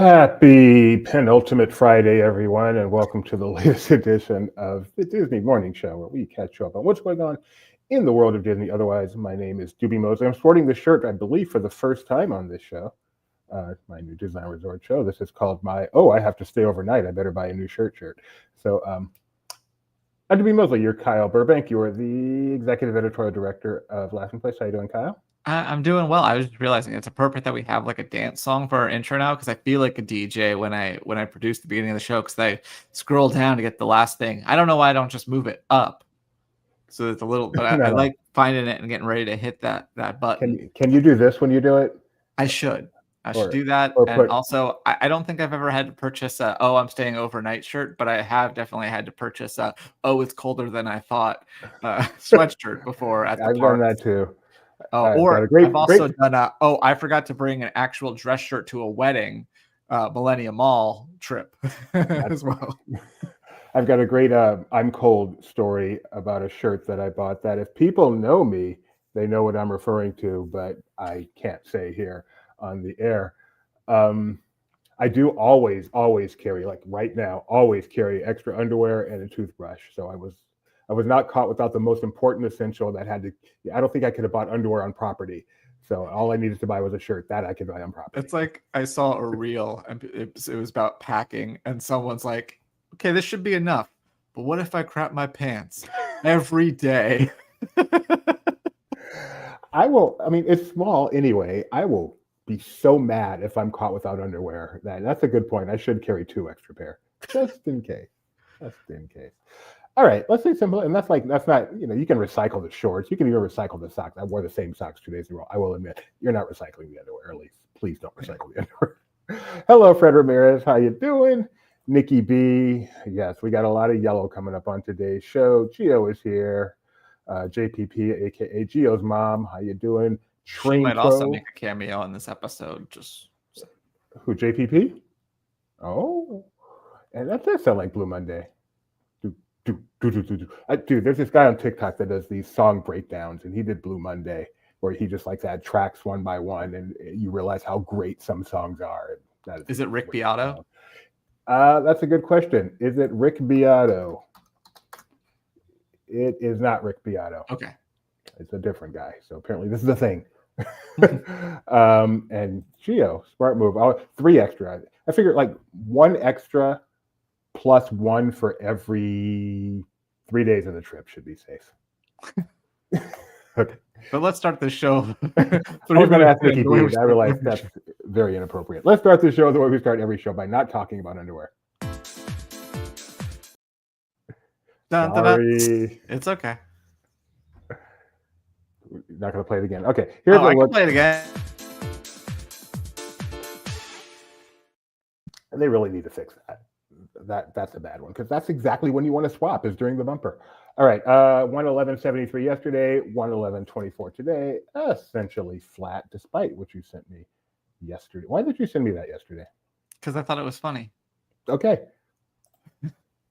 Happy penultimate Friday, everyone, and welcome to the latest edition of the Disney Morning Show, where we catch you up on what's going on in the world of Disney. Otherwise, my name is Doobie Mosley. I'm sporting the shirt, I believe, for the first time on this show, my new Disneyland Resort show. This is called my I have to stay overnight. I better buy a new shirt. So, I'm Doobie Mosley. You're Kyle Burbank. You are the executive editorial director of Laughing Place. How you doing, Kyle? I'm doing well. I was just realizing it's appropriate that we have like a dance song for our intro now because I feel like a DJ when I produce the beginning of the show because I scroll down to get the last thing. I don't know why I don't just move it up. So it's a little, but I like finding it and getting ready to hit that button. Can you do this when you do it? I should do that. And also, I don't think I've ever had to purchase I'm staying overnight shirt, but I have definitely had to purchase it's colder than I thought sweatshirt before at the I've park. done that too. I've also done I forgot to bring an actual dress shirt to a wedding, Millennium Mall trip as well. I've got a great I'm cold story about a shirt that I bought that if people know me, they know what I'm referring to, but I can't say here on the air. I do always carry, like right now, always carry extra underwear and a toothbrush. So I was not caught without the most important essential that had to. I don't think I could have bought underwear on property. So all I needed to buy was a shirt that I could buy on property. It's like I saw a reel and it was about packing, and someone's like, "Okay, this should be enough, but what if I crap my pants every day?" I will. I mean, it's small anyway. I will be so mad if I'm caught without underwear. That's a good point. I should carry 2 extra pair just in case. All right, let's say simple, and that's not, you can recycle the shorts. You can even recycle the socks. I wore the same socks 2 days in a row. I will admit, you're not recycling the underwear. At least, please don't recycle the underwear. Hello, Fred Ramirez. How you doing? Nikki B. Yes, we got a lot of yellow coming up on today's show. Gio is here. JPP, aka Gio's mom. How you doing? She might also make a cameo in this episode. Who, JPP? Oh, and that does sound like Blue Monday. Dude, there's this guy on TikTok that does these song breakdowns, and he did Blue Monday, where he just like add tracks one by one, and you realize how great some songs are. Is it Rick Beato? That's a good question. Is it Rick Beato? It is not Rick Beato. Okay. It's a different guy. So apparently this is a thing. And Gio, smart move. 3 extra. I figured like 1 extra plus 1 for every 3 days of the trip should be safe. Okay. But let's start the show. I was going to ask Nikki B. I realized that's very inappropriate. Let's start the show the way we start every show, by not talking about underwear. Sorry. It's okay. You're not going to play it again. Okay. I can play it again. And they really need to fix that. That's a bad one, because that's exactly when you want to swap, is during the bumper. All right, 111.73 yesterday, 111.24 today, essentially flat, despite what you sent me yesterday. Why did you send me that yesterday? Because I thought it was funny. Okay.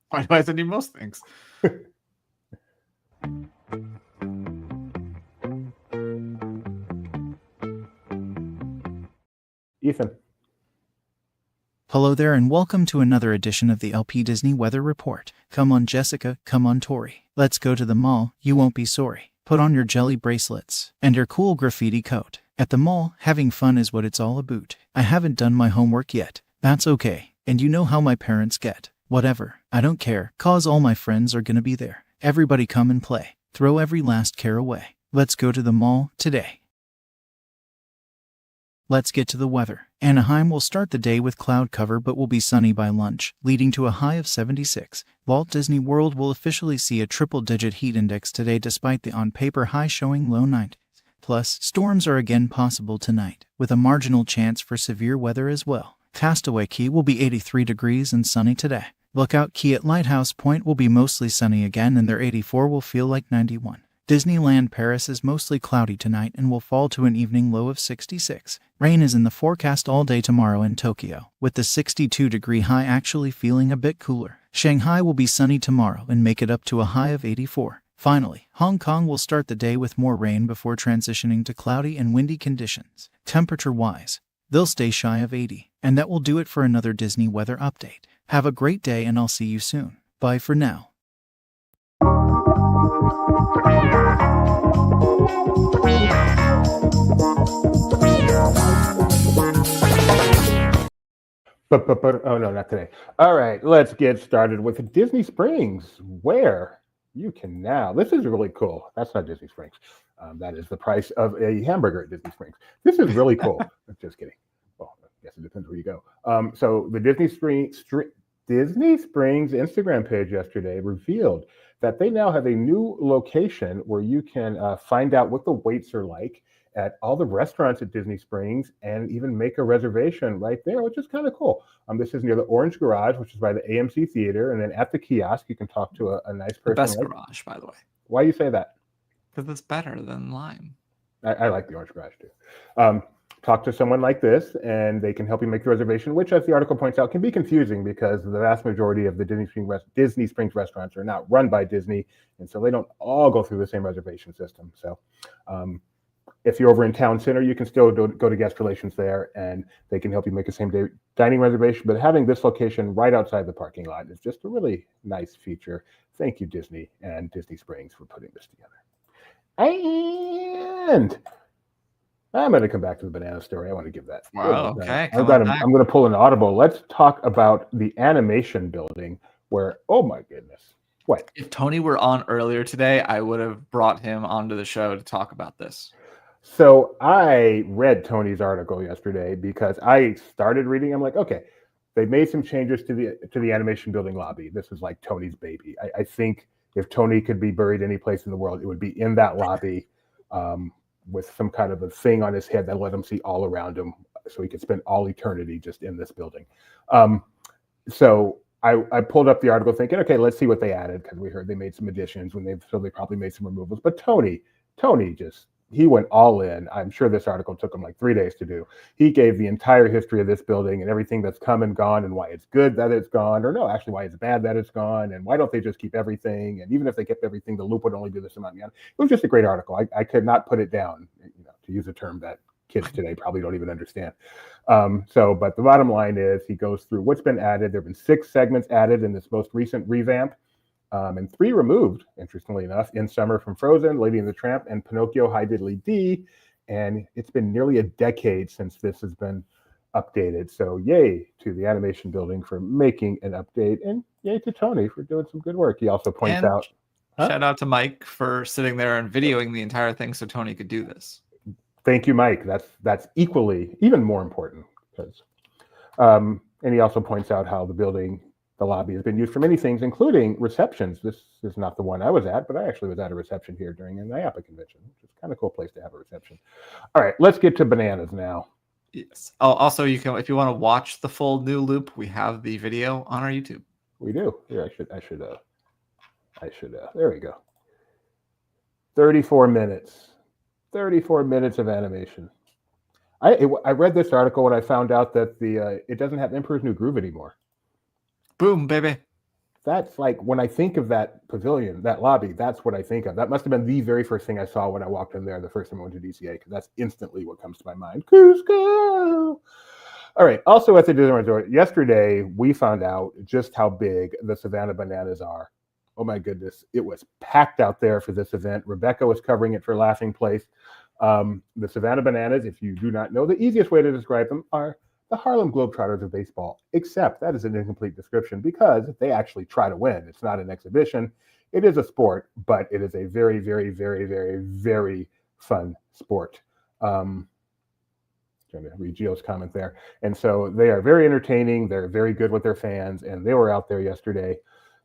Why do I send you most things? Ethan. Hello there and welcome to another edition of the LP Disney Weather Report. Come on Jessica, come on Tori. Let's go to the mall, you won't be sorry. Put on your jelly bracelets and your cool graffiti coat. At the mall, having fun is what it's all about. I haven't done my homework yet. That's okay. And you know how my parents get. Whatever, I don't care, cause all my friends are gonna be there. Everybody come and play. Throw every last care away. Let's go to the mall today. Let's get to the weather. Anaheim will start the day with cloud cover but will be sunny by lunch, leading to a high of 76. Walt Disney World will officially see a triple-digit heat index today despite the on-paper high showing low 90s. Plus, storms are again possible tonight, with a marginal chance for severe weather as well. Castaway Cay will be 83 degrees and sunny today. Lookout Cay at Lighthouse Point will be mostly sunny again and their 84 will feel like 91. Disneyland Paris is mostly cloudy tonight and will fall to an evening low of 66. Rain is in the forecast all day tomorrow in Tokyo, with the 62-degree high actually feeling a bit cooler. Shanghai will be sunny tomorrow and make it up to a high of 84. Finally, Hong Kong will start the day with more rain before transitioning to cloudy and windy conditions. Temperature-wise, They'll stay shy of 80. And that will do it for another Disney weather update. Have a great day and I'll see you soon. Bye for now. But oh no, not today. All right, let's get started with Disney Springs, where you can now. This is really cool. That's not Disney Springs. That is the price of a hamburger at Disney Springs. This is really cool. Just kidding. Well, I guess it depends where you go. So the Disney Springs Instagram page yesterday revealed that they now have a new location where you can find out what the waits are like at all the restaurants at Disney Springs and even make a reservation right there, which is kind of cool. This is near the Orange Garage, which is by the AMC Theater. And then at the kiosk, you can talk to a nice person. The best garage, by the way. Why do you say that? Because it's better than Lime. I like the Orange Garage too. Talk to someone like this and they can help you make the reservation, which, as the article points out, can be confusing because the vast majority of the Disney Springs restaurants are not run by Disney. And so they don't all go through the same reservation system. So if you're over in Town Center, you can still go to guest relations there and they can help you make a same day dining reservation. But having this location right outside the parking lot is just a really nice feature. Thank you, Disney and Disney Springs, for putting this together. And I'm going to come back to the banana story. I want to give that. Wow, okay. I'm going to pull an audible. Let's talk about the animation building where, oh my goodness. What? If Tony were on earlier today, I would have brought him onto the show to talk about this. So I read Tony's article yesterday because I started reading. I'm like, okay, they made some changes to the animation building lobby. This is like Tony's baby. I think if Tony could be buried any place in the world, it would be in that lobby with some kind of a thing on his head that let him see all around him so he could spend all eternity just in this building. So I pulled up the article thinking, okay, let's see what they added, because we heard they made some additions so they probably made some removals. But Tony he went all in. I'm sure this article took him like 3 days to do. He gave the entire history of this building and everything that's come and gone and why it's good that it's gone, or no, actually why it's bad that it's gone, and why don't they just keep everything? And even if they kept everything, the loop would only be this amount. It was just a great article. I could not put it down, to use a term that kids today probably don't even understand. But the bottom line is he goes through what's been added. There have been 6 segments added in this most recent revamp. And 3 removed, interestingly enough, In Summer from Frozen, Lady and the Tramp, and Pinocchio High Diddly Dee. And it's been nearly a decade since this has been updated. So yay to the animation building for making an update, and yay to Tony for doing some good work. He also points out. Shout out to Mike for sitting there and videoing the entire thing so Tony could do this. Thank you, Mike. That's even more important. And he also points out how the lobby has been used for many things, including receptions. This is not the one I was at, but I actually was at a reception here during an IAPA convention, which is kind of cool place to have a reception. All right, let's get to bananas now. Yes. Also, you can, if you want to watch the full new loop, we have the video on our YouTube. We do. Here, I should. There we go. 34 minutes. 34 minutes of animation. I read this article when I found out that it doesn't have Emperor's New Groove anymore. Boom, baby. That's like, when I think of that pavilion, that lobby, that's what I think of. That must have been the very first thing I saw when I walked in there the first time I went to DCA, because that's instantly what comes to my mind. Cusco! All right. Also at the Disney Resort, yesterday, we found out just how big the Savannah Bananas are. Oh my goodness. It was packed out there for this event. Rebecca was covering it for Laughing Place. The Savannah Bananas, if you do not know, the easiest way to describe them are the Harlem Globetrotters of baseball, except that is an incomplete description because they actually try to win. It's not an exhibition. It is a sport, but it is a very, very, very, very, very fun sport. Trying to read Gio's comment there. And so they are very entertaining. They're very good with their fans, and they were out there yesterday,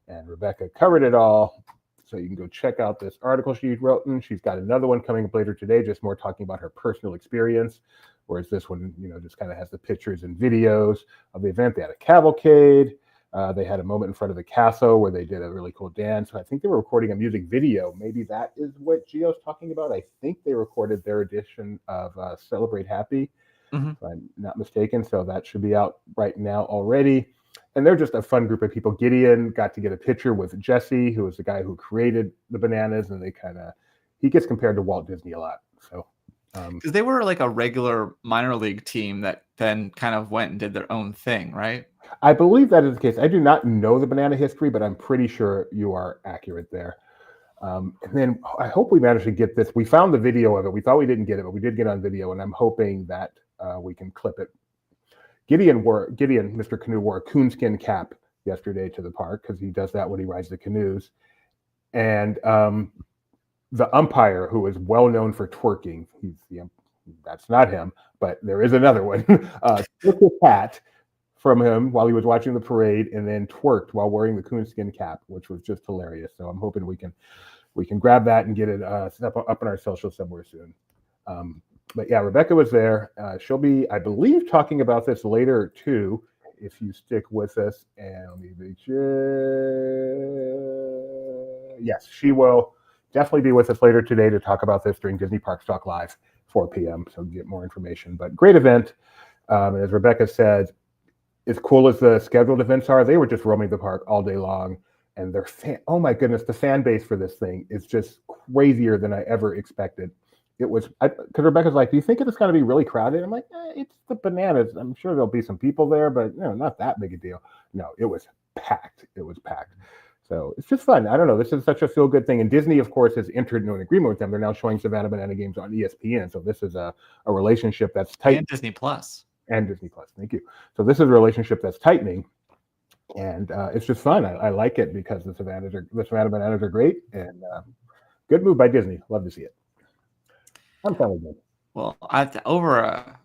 and Rebecca covered it all. So you can go check out this article she wrote, and she's got another one coming up later today, just more talking about her personal experience. Whereas this one, just kind of has the pictures and videos of the event. They had a cavalcade. They had a moment in front of the castle where they did a really cool dance. So I think they were recording a music video. Maybe that is what Gio's talking about. I think they recorded their edition of Celebrate Happy, if I'm not mistaken. So that should be out right now already. And they're just a fun group of people. Gideon got to get a picture with Jesse, who was the guy who created the bananas. And he gets compared to Walt Disney a lot. So Because they were like a regular minor league team that then kind of went and did their own thing, right? I believe that is the case. I do not know the banana history, but I'm pretty sure you are accurate there. And then I hope we managed to get this. We found the video of it. We thought we didn't get it, but we did get on video, and I'm hoping that we can clip it. Gideon, Mr. Canoe, wore a coonskin cap yesterday to the park because he does that when he rides the canoes. And the umpire, who is well known for twerking, that's not him, but there is another one, took his hat from him while he was watching the parade and then twerked while wearing the coonskin cap, which was just hilarious. So I'm hoping we can grab that and get it up on our social somewhere soon. But yeah, Rebecca was there. She'll be, I believe, talking about this later too, if you stick with us. And let me make sure. Yes, she will definitely be with us later today to talk about this during Disney Parks Talk Live, 4 p.m. So get more information. But great event. And as Rebecca said, as cool as the scheduled events are, they were just roaming the park all day long. And their oh my goodness, the fan base for this thing is just crazier than I ever expected. It was, because Rebecca's like, do you think it's going to be really crowded? I'm like, it's the Bananas. I'm sure there'll be some people there, but not that big a deal. No, it was packed. It was packed. So it's just fun. I don't know. This is such a feel-good thing. And Disney, of course, has entered into an agreement with them. They're now showing Savannah Banana games on ESPN. So this is a relationship that's tight. And Disney Plus. And Disney Plus. Thank you. So this is a relationship that's tightening. And it's just fun. I like it because the Savannah Bananas are great. And good move by Disney. Love to see it. I'm telling you. Well,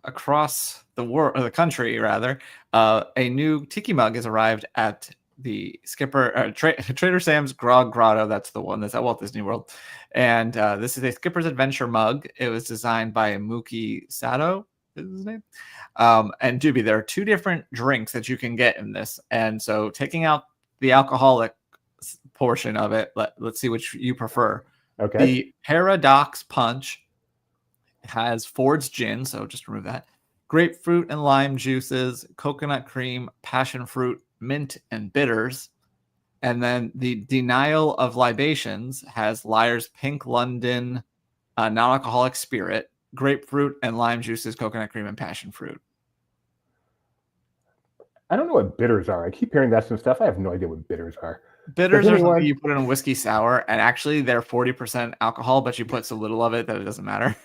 across the world, or the country rather, a new tiki mug has arrived at the Trader Sam's Grog Grotto. That's the one that's at Walt Disney World. And this is a Skipper's Adventure mug. It was designed by Mookie Sato, is his name. And Doobie, there are 2 different drinks that you can get in this. And so taking out the alcoholic portion of it, let's see which you prefer. Okay. The Paradox Punch has Ford's Gin, so just remove that. Grapefruit and lime juices, coconut cream, passion fruit, mint, and bitters. And then the Denial of Libations has Lyre's Pink London non-alcoholic spirit, grapefruit and lime juices, coconut cream, and passion fruit. I don't know what bitters are. I keep hearing that some stuff. I have no idea what bitters are. Bitters are something you put in a whiskey sour, and actually they're 40% alcohol, but you put so little of it that it doesn't matter.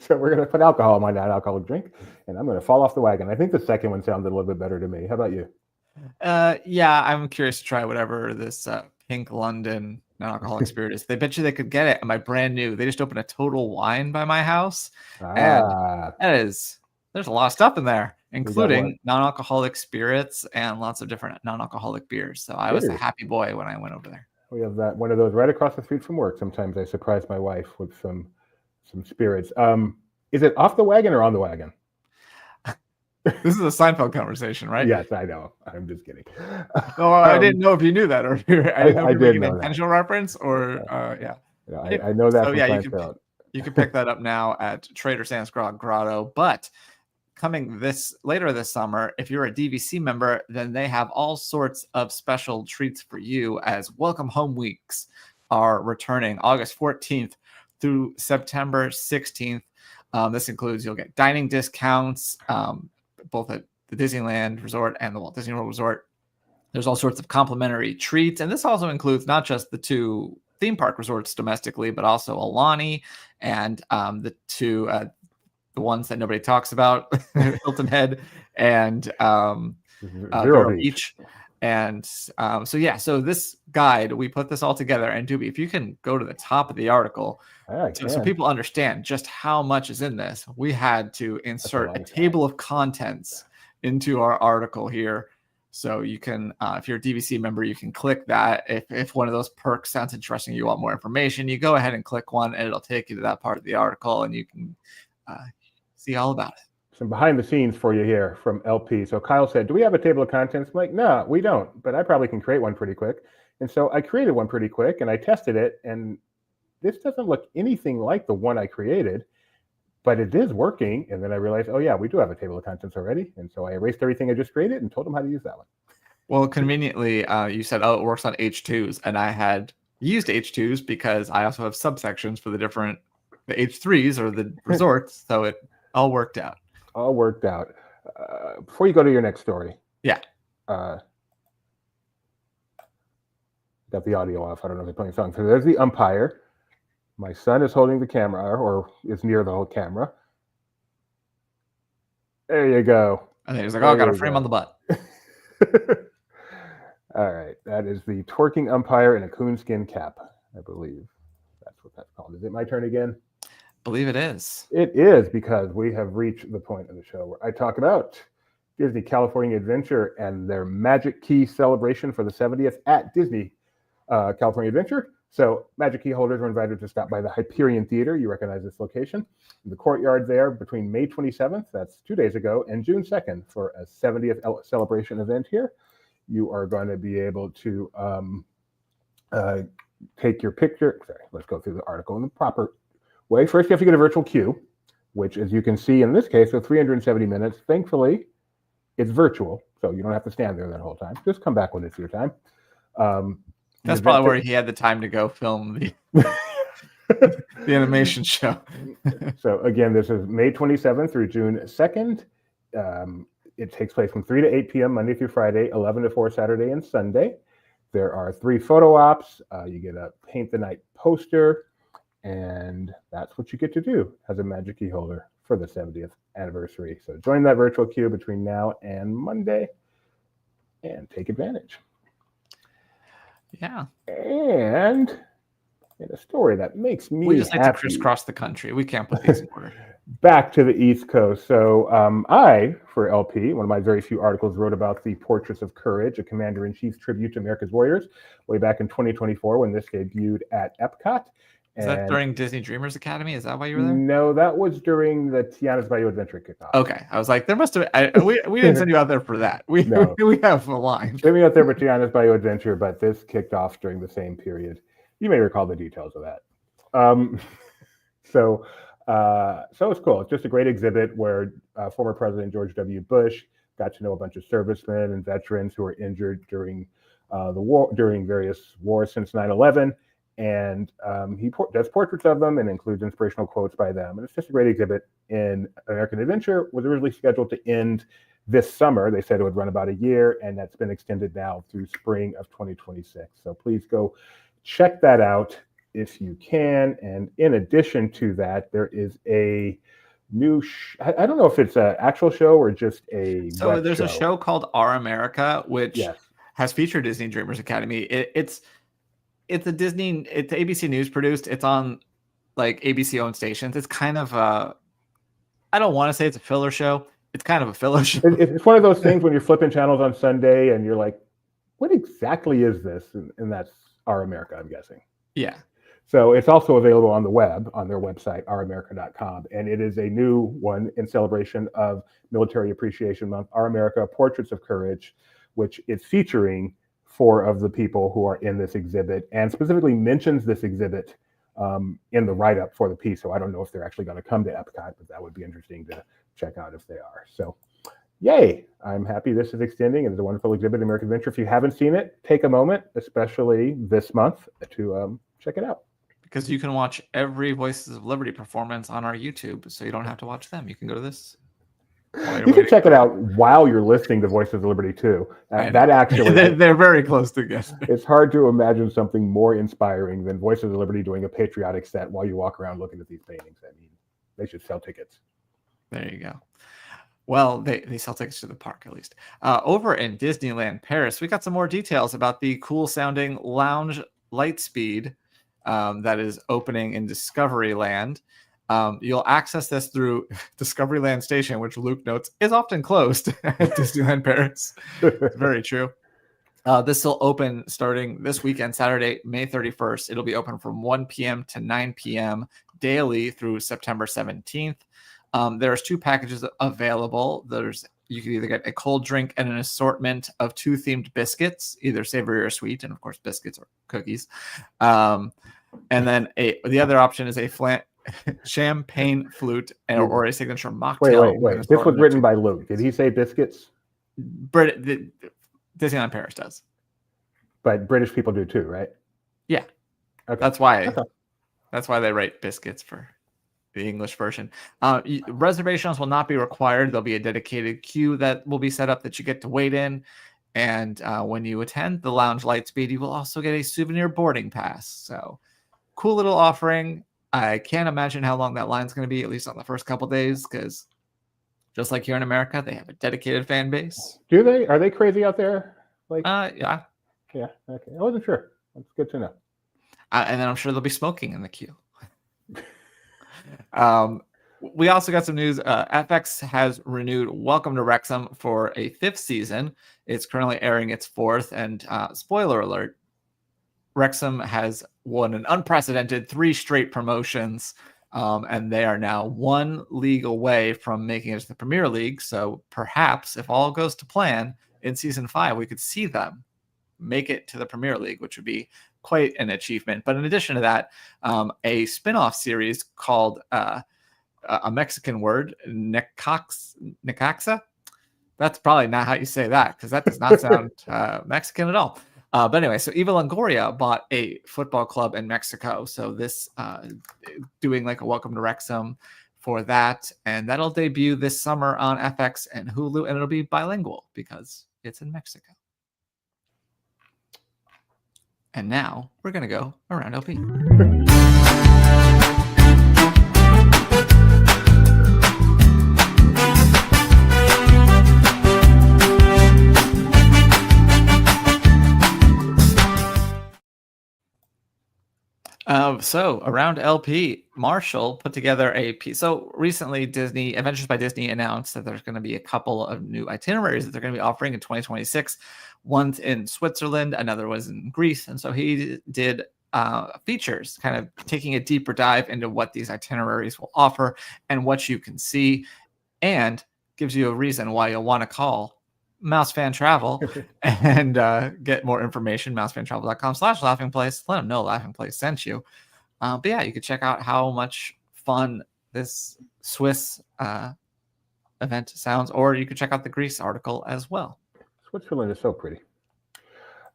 So we're going to put alcohol in my non-alcoholic drink, and I'm going to fall off the wagon. I think the second one sounded a little bit better to me. How about you? Yeah, I'm curious to try whatever this Pink London non-alcoholic spirit is. They bet you they could get it at my brand new. They just opened a Total Wine by my house, and there's a lot of stuff in there, including non-alcoholic spirits and lots of different non-alcoholic beers. So I was a happy boy when I went over there. We have one of those right across the street from work. Sometimes I surprise my wife with some spirits. Is it off the wagon or on the wagon? This is a Seinfeld conversation, right? Yes, I know. I'm just kidding. Oh, I didn't know if you knew that, or I did know an intentional reference, or yeah. I know that. So yeah, you can pick that up now at Trader Sam's Grotto. But coming later this summer, if you're a DVC member, then they have all sorts of special treats for you, as Welcome Home Weeks are returning August 14th through September 16th. This includes, you'll get dining discounts, both at the Disneyland Resort and the Walt Disney World Resort. There's all sorts of complimentary treats. And this also includes not just the 2 theme park resorts domestically, but also Aulani and the 2, the ones that nobody talks about, Hilton Head and Vero Beach. And so this guide, we put this all together. And Doobie, if you can go to the top of the article, so people understand just how much is in this, we had to insert a table of contents into our article here. So you can, if you're a DVC member, you can click that. If one of those perks sounds interesting, you want more information, you go ahead and click one, and it'll take you to that part of the article, and you can see all about it. Some behind the scenes for you here from LP. So Kyle said, do we have a table of contents? I'm like, no, we don't, but I probably can create one pretty quick. And so I created one pretty quick, and I tested it, and this doesn't look anything like the one I created, but it is working. And then I realized, oh yeah, we do have a table of contents already. And so I erased everything I just created and told them how to use that one. Well, conveniently, you said, oh, it works on H2s. And I had used H2s because I also have subsections for the different the H3s or the resorts, so it all worked out. All worked out. Before you go to your next story. Yeah. Got the audio off. I don't know if they're playing a song. So there's the umpire. My son is holding the camera, or is near the whole camera. There you go. And he's like, "Oh, I got a frame on the butt." All right, that is the twerking umpire in a coonskin cap, I believe. That's what that's called. Is it my turn again? I believe it is. It is, because we have reached the point of the show where I talk about Disney California Adventure and their Magic Key celebration for the 70th at Disney California Adventure. So Magic Key holders are invited to stop by the Hyperion Theater. You recognize this location. In the courtyard there between May 27th, that's 2 days ago, and June 2nd for a 70th celebration event here. You are going to be able to take your picture. Sorry, let's go through the article in the proper way. First, you have to get a virtual queue, which, as you can see in this case, with 370 minutes. Thankfully, it's virtual, so you don't have to stand there that whole time. Just come back when it's your time. That's probably where he had the time to go film the animation show. So again, this is May 27th through June 2nd. It takes place from 3 to 8 p.m. Monday through Friday, 11 to 4 Saturday and Sunday. There are 3 photo ops. You get a paint the night poster, and that's what you get to do as a Magic Key holder for the 70th anniversary. So join that virtual queue between now and Monday and take advantage. Yeah. And in a story that makes me We just like happy, to crisscross the country. We can't put these in order. back to the East Coast. So I, for LP, one of my very few articles, wrote about the Portraits of Courage, a Commander-in-Chief's tribute to America's warriors, way back in 2024 when this debuted at Epcot. Is that during Disney Dreamers Academy? Is that why you were there? No, that was during the Tiana's Bayou Adventure kickoff. Okay. I was like, there must have we didn't send you out there for that. We have a line. Send me out there for Tiana's Bayou Adventure, but this kicked off during the same period. You may recall the details of that. So it's cool. It's just a great exhibit where former President George W. Bush got to know a bunch of servicemen and veterans who were injured during the war, during various wars since 9/11. And he does portraits of them and includes inspirational quotes by them. And it's just a great exhibit. In American Adventure was originally scheduled to end this summer. They said it would run about a year, and that's been extended now through spring of 2026. So please go check that out if you can. And in addition to that, there is a new I don't know if it's an actual show or just a so there's a show called Our America, which Yes. has featured Disney Dreamers Academy. It's ABC News produced. It's on like ABC owned stations. It's kind of I don't want to say it's a filler show. It's kind of a filler show. It's one of those things when you're flipping channels on Sunday and you're like, what exactly is this? And that's Our America, I'm guessing. Yeah. So it's also available on the web, on their website, ouramerica.com. And it is a new one in celebration of Military Appreciation Month, Our America, Portraits of Courage, which is featuring 4 of the people who are in this exhibit, and specifically mentions this exhibit in the write-up for the piece. So I don't know if they're actually going to come to Epcot, but that would be interesting to check out if they are. So yay, I'm happy this is extending. It's a wonderful exhibit, American Adventure. If you haven't seen it, take a moment, especially this month, to check it out. Because you can watch every Voices of Liberty performance on our YouTube, so you don't have to watch them. You can go to this. You can check it out while you're listening to Voices of Liberty too. That actually, they're very close together. It's hard to imagine something more inspiring than Voices of Liberty doing a patriotic set while you walk around looking at these paintings. I mean, they should sell tickets. There you go. Well, they sell tickets to the park at least. Over in Disneyland Paris, we got some more details about the cool sounding lounge Lightspeed that is opening in Discoveryland. You'll access this through Discoveryland Station, which Luke notes is often closed at Disneyland Paris. Very true. This will open starting this weekend, Saturday, May 31st. It'll be open from 1 p.m. to 9 p.m. daily through September 17th. There's 2 packages available. You can either get a cold drink and an assortment of 2 themed biscuits, either savory or sweet, and of course biscuits or cookies. And then the other option is a champagne flute or a signature mocktail. Wait. This was written by Luke. Did he say biscuits? Disneyland Paris does. But British people do too, right? Yeah. Okay. That's why they write biscuits for the English version. Reservations will not be required. There'll be a dedicated queue that will be set up that you get to wait in. And when you attend the Lounge Lightspeed, you will also get a souvenir boarding pass. So cool little offering. I can't imagine how long that line's going to be, at least on the first couple days, because just like here in America, they have a dedicated fan base. Do they? Are they crazy out there? Like, Yeah. Yeah. Okay. I wasn't sure. That's good to know. And then I'm sure they'll be smoking in the queue. We also got some news. FX has renewed Welcome to Wrexham for a 5th season. It's currently airing its 4th. And spoiler alert, Wrexham has won an unprecedented 3 straight promotions. And they are now 1 league away from making it to the Premier League. So perhaps if all goes to plan in season 5, we could see them make it to the Premier League, which would be quite an achievement. But in addition to that, a spin-off series called a Mexican word, Necaxa. That's probably not how you say that, because that does not sound Mexican at all. But anyway, so Eva Longoria bought a football club in Mexico. So this doing like a Welcome to Wrexham for that. And that'll debut this summer on FX and Hulu. And it'll be bilingual because it's in Mexico. And now we're going to go around LP. So around LP, Marshall put together a piece. So recently, Adventures by Disney announced that there's going to be a couple of new itineraries that they're going to be offering in 2026. One's in Switzerland, another was in Greece. And so he did features, kind of taking a deeper dive into what these itineraries will offer and what you can see, and gives you a reason why you'll want to call Mouse Fan Travel and get more information. mousefantravel.com/laughingplace. Let them know Laughing Place sent you. But yeah, you could check out how much fun this Swiss event sounds, or you could check out the Greece article as well. Switzerland is so pretty.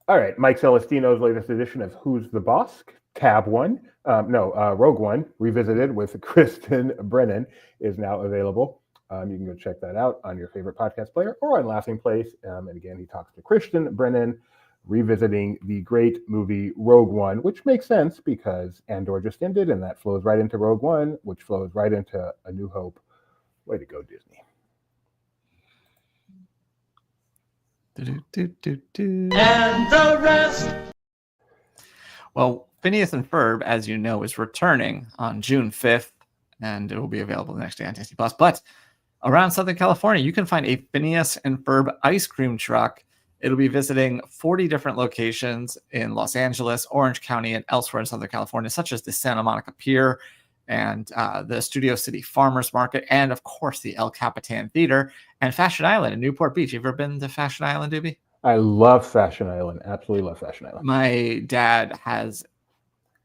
All right, Mike Celestino's latest edition of Who's the Boss? Tab 1, Rogue One, revisited with Kristen Brennan, is now available. You can go check that out on your favorite podcast player or on Laughing Place. And again, he talks to Kristen Brennan, revisiting the great movie Rogue One, which makes sense because Andor just ended, and that flows right into Rogue One, which flows right into A New Hope. Way to go, Disney. And the rest. Well, Phineas and Ferb, as you know, is returning on June 5th, and it will be available the next day on Disney Plus. But around Southern California, you can find a Phineas and Ferb ice cream truck. It'll be visiting 40 different locations in Los Angeles, Orange County, and elsewhere in Southern California, such as the Santa Monica Pier and the Studio City Farmers Market, and of course the El Capitan Theater and Fashion Island in Newport Beach. Have you ever been to Fashion Island, Doobie? I love Fashion Island. Absolutely love Fashion Island. My dad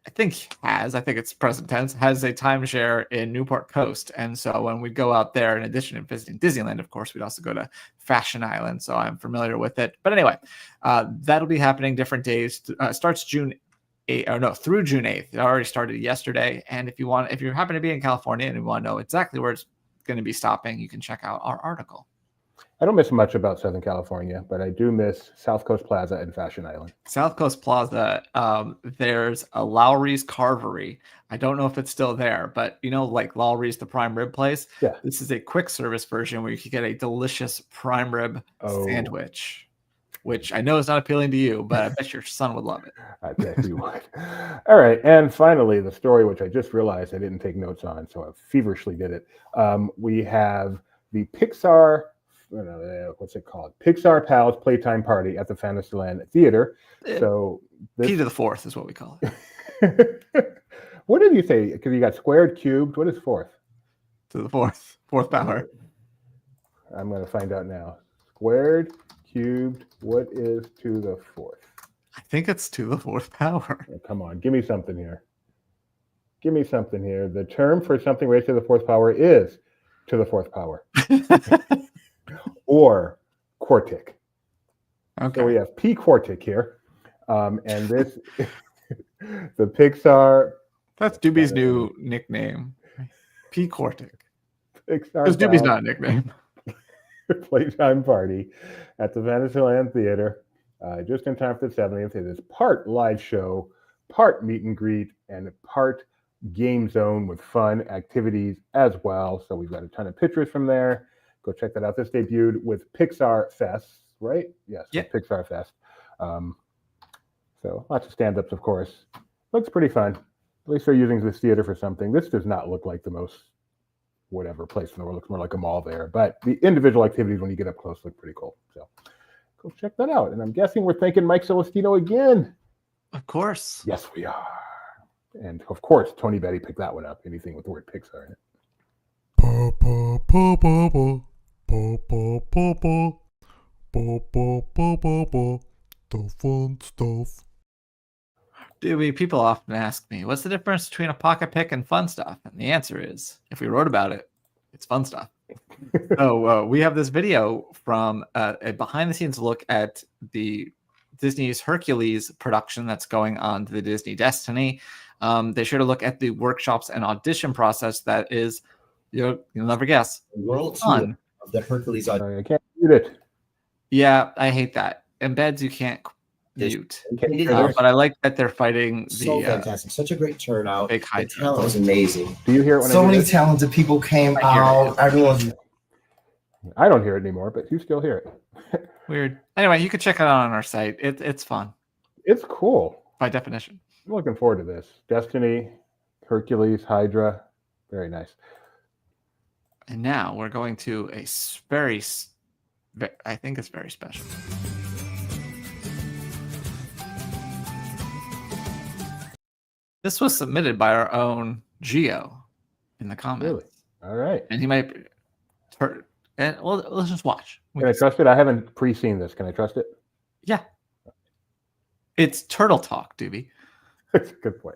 I think it's present tense, has a timeshare in Newport Coast. And so when we go out there, in addition to visiting Disneyland, of course, we'd also go to Fashion Island. So I'm familiar with it. But anyway, that'll be happening different days. Starts through June 8th. It already started yesterday. And if you happen to be in California and you want to know exactly where it's going to be stopping, you can check out our article. I don't miss much about Southern California, but I do miss South Coast Plaza and Fashion Island. South Coast Plaza, there's a Lowry's Carvery. I don't know if it's still there, but like Lowry's, the prime rib place. Yeah. This is a quick service version where you can get a delicious prime rib sandwich, which I know is not appealing to you, but I bet your son would love it. I bet you would. All right. And finally, the story, which I just realized I didn't take notes on, so I feverishly did it. We have the Pixar... what's it called? Pixar Pals Playtime Party at the Fantasyland Theater. So P to the fourth is what we call it. What did you say? Because you got squared, cubed. What is fourth? To the fourth power. I'm going to find out now. Squared, cubed. What is to the fourth? I think it's to the fourth power. Oh, come on, give me something here. The term for something raised to the fourth power is to the fourth power. Or quartic. Okay. So we have P quartic here. And this, the Pixar. That's Doobie's new nickname. P. Cortic. Pixar Because Doobie's Pals not a nickname. Playtime Party at the Fantasyland Theater, just in time for the 70th. It is part live show, part meet and greet, and part game zone with fun activities as well. So we've got a ton of pictures from there. Go check that out. This debuted with Pixar Fest, right? Yes, Yeah. Pixar Fest. So lots of stand-ups, of course. Looks pretty fun. At least they're using this theater for something. This does not look like the most whatever place in the world. Looks more like a mall there. But the individual activities when you get up close look pretty cool. So go check that out. And I'm guessing we're thanking Mike Celestino again. Of course. Yes, we are. And of course, Tony Betty picked that one up. Anything with the word Pixar in it. The fun stuff. Doobie, people often ask me, what's the difference between a pocket pick and fun stuff? And the answer is, if we wrote about it, it's fun stuff. So we have this video from a behind-the-scenes look at the Disney's Hercules production that's going on to the Disney Destiny. They shared a look at the workshops and audition process that is, you'll never guess, World fun. tour of the Hercules Sorry, I can't read it. Yeah, I hate that. Embeds you can't mute. But I like that they're fighting so the fantastic, such a great turnout. big The high talent was amazing. Do you hear it when I So do many this? talented people came I hear it. out. Everyone's I don't hear it anymore, but you still hear it. weird. Anyway, you can check it out on our site. It's fun It's cool. by definition. I'm looking forward to this. Destiny, Hercules, Hydra. Very nice. And now we're going to a I think it's very special. This was submitted by our own Geo in the comments. Really? All right. And he might be, and well, let's just watch. Can I trust it? I haven't pre-seen this. Can I trust it? Yeah. It's Turtle Talk, Doobie. That's a good point.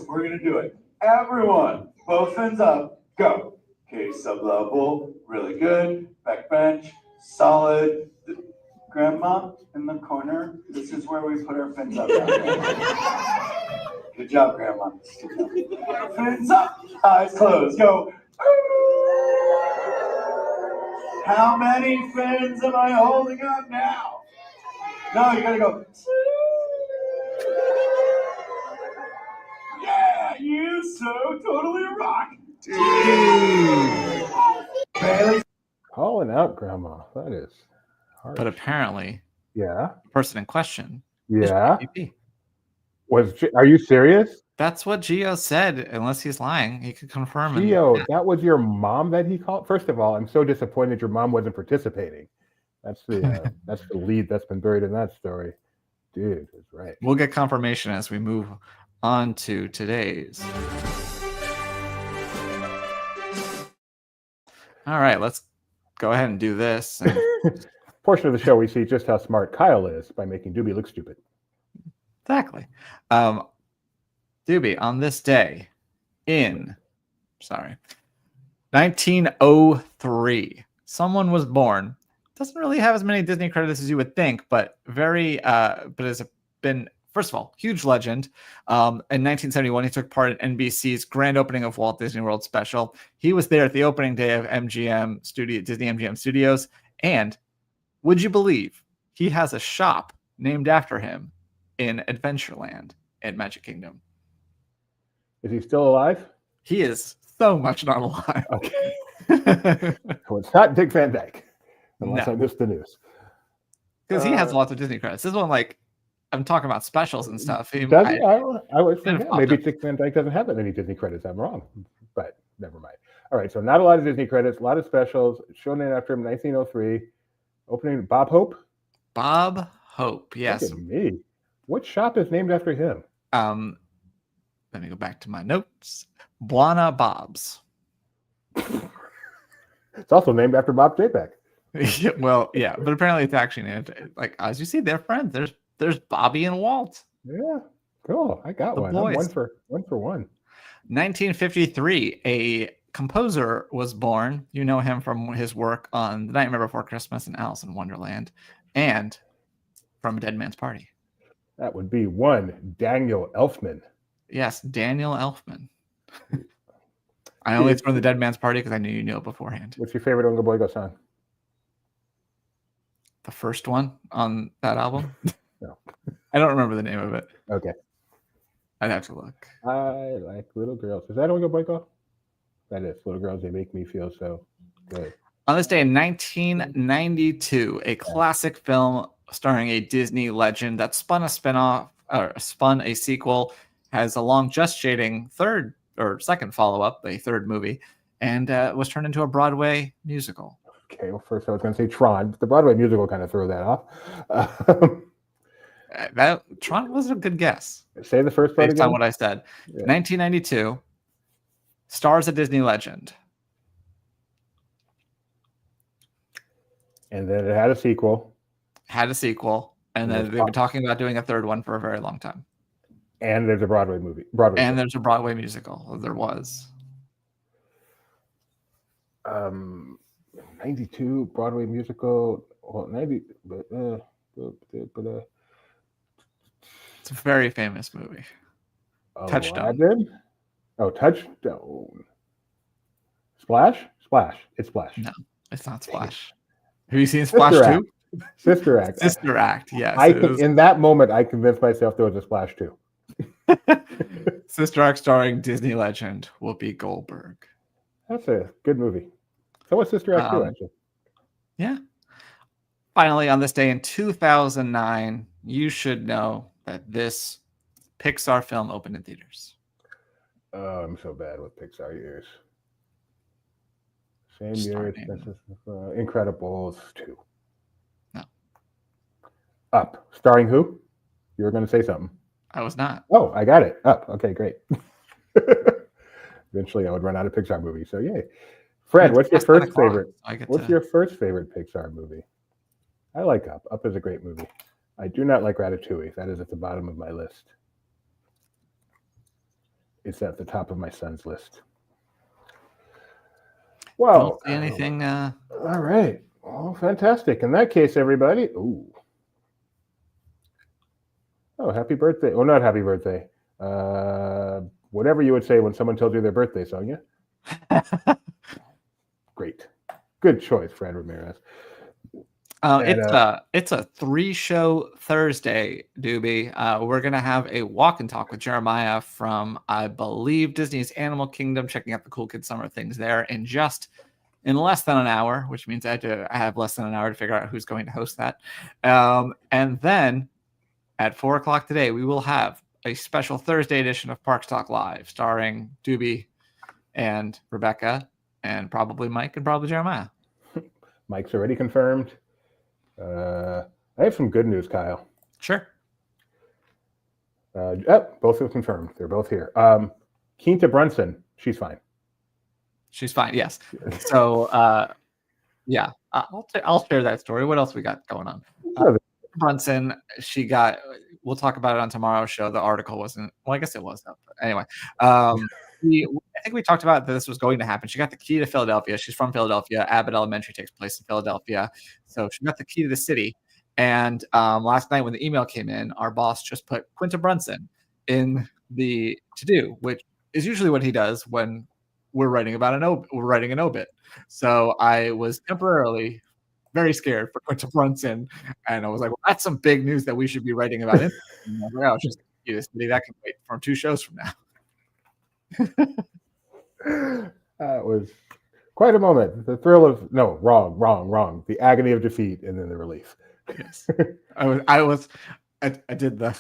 We're gonna do it. Everyone, both fins up, go. Okay, sub-level, really good. Back bench, solid. Grandma in the corner. This is where we put our fins up. Good job, Grandma. Fins up, eyes closed, go. How many fins am I holding up now? No, you gotta go. Yeah, you so totally rock. Bailey. Calling out Grandma. That is hard. But apparently, Yeah. the person in question is Yeah. PvP. Are you serious? That's what Geo said, unless he's lying. He could confirm. Gio, Yeah. that was your mom that he called? First of all, I'm so disappointed your mom wasn't participating. That's the lead that's been buried in that story. Dude is right. We'll get confirmation as we move on to today's. All right, let's go ahead and do this. And Portion of the show, we see just how smart Kyle is by making Doobie look stupid. exactly. Doobie, on this day in 1903, someone was born. Doesn't really have as many Disney credits as you would think, but but has been, first of all, huge legend. In 1971, he took part in NBC's grand opening of Walt Disney World special. He was there at the opening day of Disney MGM Studios. And would you believe he has a shop named after him in Adventureland at Magic Kingdom? Is he still alive? He is so much not alive. Okay. So it's not Dick Van Dyke, unless No. I missed the news. Because he has lots of Disney credits. This one, like, I'm talking about specials and stuff. I was Kind of thinking, maybe popped Dick Van Dyke doesn't have that many Disney credits. I'm wrong, but never mind. All right, so not a lot of Disney credits, a lot of specials. Shown in after him, 1903. Opening Bob Hope. Bob Hope, yes. Look at me. What shop is named after him? Let me go back to my notes. Buana Bob's. It's also named after Bob Chapek. Well, yeah, but apparently it's actually named, like, as you see, they're friends. There's Bobby and Walt. Yeah, cool. I got The one. I'm boys. one for one. 1953, a composer was born. You know him from his work on The Nightmare Before Christmas and Alice in Wonderland, and from Dead Man's Party. That would be one Daniel Elfman. Yes, Daniel Elfman. I only threw in the Dead Man's Party because I knew you knew it beforehand. What's your favorite Oingo Boingo song? The first one on that album? No. I don't remember the name of it. Okay. I'd have to look. I like Little Girls. Is that Oingo Boingo? That is. Little Girls, They Make Me Feel So Good. On this day in 1992, a classic film starring a Disney legend that spun a spinoff or spun a sequel, has a long gestating third or second follow-up, a third movie, and was turned into a Broadway musical. Okay, well, first I was going to say Tron, but the Broadway musical kind of threw that off. That Tron was a good guess. Say the first part Based again. on what I said. Yeah. 1992, stars a Disney legend. And then it had a sequel. Had a sequel, and then they've been talking about doing a third one for a very long time. And there's a Broadway movie. And there's a Broadway musical. Or there was. 92 Broadway musical. Well, 90, but It's a very famous movie. Touchstone. Aladdin? Oh, Touchstone. Splash? Splash. It's Splash. No, it's not Splash. Have you seen Splash 2? Sister Act. Sister Act, yes. In that moment, I convinced myself there was a Splash 2. Sister Act starring Disney legend Whoopi Goldberg. That's a good movie. So was Sister Act 2, actually. Yeah. Finally, on this day in 2009, you should know that this Pixar film opened in theaters. Oh, I'm so bad with Pixar years. Same year as Incredibles 2. No. Up. Starring who? You were going to say something. I was not. Oh, I got it. Up. Okay, great. Eventually, I would run out of Pixar movies. So, yay. Fred, what's your first favorite? What's your first favorite Pixar movie? I like Up. Up is a great movie. I do not like Ratatouille. That is at the bottom of my list. It's at the top of my son's list. Well, don't see anything. All right. Well, fantastic. In that case, everybody. Ooh. Oh, happy birthday. Oh, not happy birthday. Whatever you would say when someone tells you their birthday, Sonia. Great. Good choice, Fred Ramirez. It's a 3-show Thursday, Doobie. We're gonna have a walk and talk with Jeremiah from, I believe, Disney's Animal Kingdom, checking out the cool kid summer things there in less than an hour, which means I have less than an hour to figure out who's going to host that. And then at 4:00 today, we will have a special Thursday edition of Parks Talk Live, starring Doobie and Rebecca and probably Mike and probably Jeremiah. Mike's already confirmed. I have some good news, Kyle. Sure. Both are confirmed. They're both here. Quinta Brunson, she's fine. She's fine. Yes. So, yeah, I'll share that story. What else we got going on? Brunson, we'll talk about it on tomorrow's show. The article wasn't, well, I guess it was up. But anyway, I think we talked about that this was going to happen. She got the key to Philadelphia. She's from Philadelphia. Abbott Elementary takes place in Philadelphia. So she got the key to the city. And last night when the email came in, our boss just put Quinta Brunson in the to-do, which is usually what he does when we're writing an obit. So I was temporarily very scared for Quinta Brunson. And I was like, well, that's some big news that we should be writing about. And I was like, oh, just that can wait for 2 shows from now. That was quite a moment. The thrill of wrong. The agony of defeat, and then the relief. Yes, I did the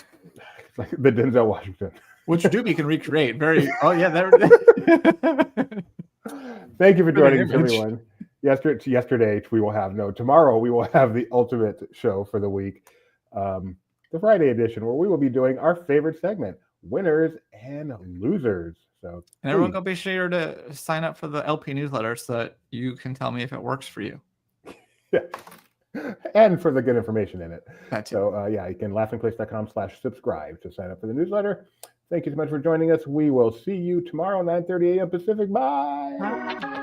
like the Denzel Washington, which Doobie can recreate. Thank you for joining us, everyone. Tomorrow we will have the ultimate show for the week, the Friday edition, where we will be doing our favorite segment, winners and losers. So, and everyone go be sure to sign up for the LP newsletter so that you can tell me if it works for you. Yeah. And for the good information in it. That too. So, you can laughingplace.com/subscribe to sign up for the newsletter. Thank you so much for joining us. We will see you tomorrow, 9:30 a.m. Pacific. Bye.